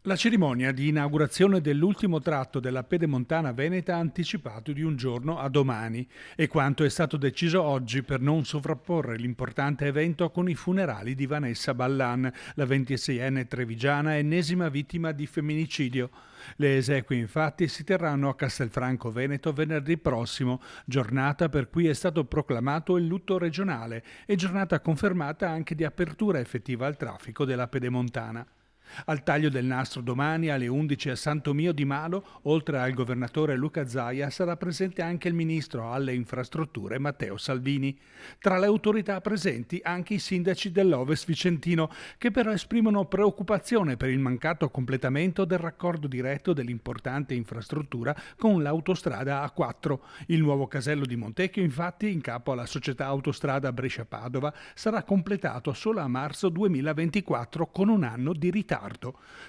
La cerimonia di inaugurazione dell'ultimo tratto della Pedemontana Veneta ha anticipato di un giorno a domani e quanto è stato deciso oggi per non sovrapporre l'importante evento con i funerali di Vanessa Ballan, la 26enne trevigiana ennesima vittima di femminicidio. Le esequie infatti si terranno a Castelfranco Veneto venerdì prossimo, giornata per cui è stato proclamato il lutto regionale e giornata confermata anche di apertura effettiva al traffico della Pedemontana. Al taglio del nastro domani alle 11 a Santo Mio di Malo, oltre al governatore Luca Zaia, sarà presente anche il ministro alle infrastrutture Matteo Salvini. Tra le autorità presenti anche i sindaci dell'Ovest Vicentino, che però esprimono preoccupazione per il mancato completamento del raccordo diretto dell'importante infrastruttura con l'autostrada A4. Il nuovo casello di Montecchio, infatti, in capo alla società Autostrada Brescia-Padova, sarà completato solo a marzo 2024 con un anno di ritardo.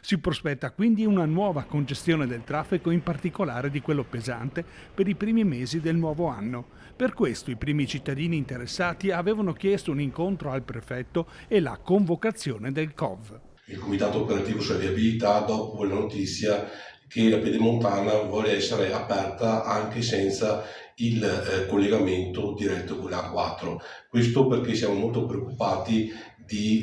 Si prospetta quindi una nuova congestione del traffico, in particolare di quello pesante, per i primi mesi del nuovo anno. Per questo i primi cittadini interessati avevano chiesto un incontro al prefetto e la convocazione del COV. Il Comitato Operativo sulla Viabilità dopo la notizia che la Pedemontana vuole essere aperta anche senza il collegamento diretto con la A4. Questo perché siamo molto preoccupati di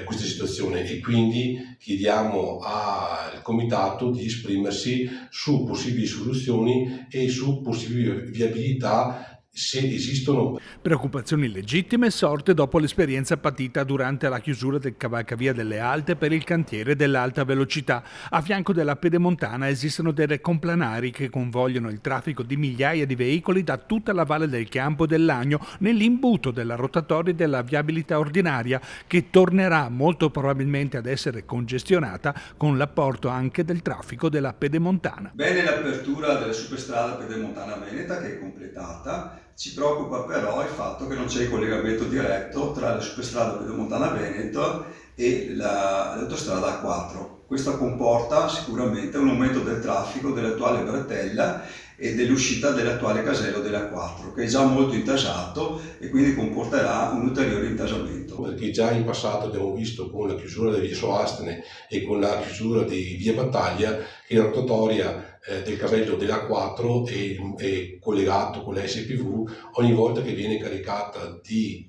questa situazione e quindi chiediamo al Comitato di esprimersi su possibili soluzioni e su possibili viabilità se esistono. Preoccupazioni legittime sorte dopo l'esperienza patita durante la chiusura del cavalcavia delle Alte per il cantiere dell'alta velocità. A fianco della Pedemontana esistono delle complanari che convogliano il traffico di migliaia di veicoli da tutta la Valle del Chiampo e del Lagno nell'imbuto della rotatoria della viabilità ordinaria, che tornerà molto probabilmente ad essere congestionata con l'apporto anche del traffico della Pedemontana. Bene l'apertura della superstrada Pedemontana Veneta, che è completata. Ci preoccupa però il fatto che non c'è il collegamento diretto tra la superstrada Pedemontana Veneto e l'autostrada A4. Questo comporta sicuramente un aumento del traffico dell'attuale bretella e dell'uscita dell'attuale casello della 4, che è già molto intasato e quindi comporterà un ulteriore intasamento. Perché già in passato abbiamo visto con la chiusura di via Soastene e con la chiusura di via Battaglia che la rotatoria del casello della 4 è collegato con la SPV, ogni volta che viene caricata di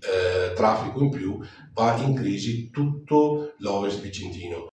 traffico in più va in crisi tutto l'Ovest Vicentino.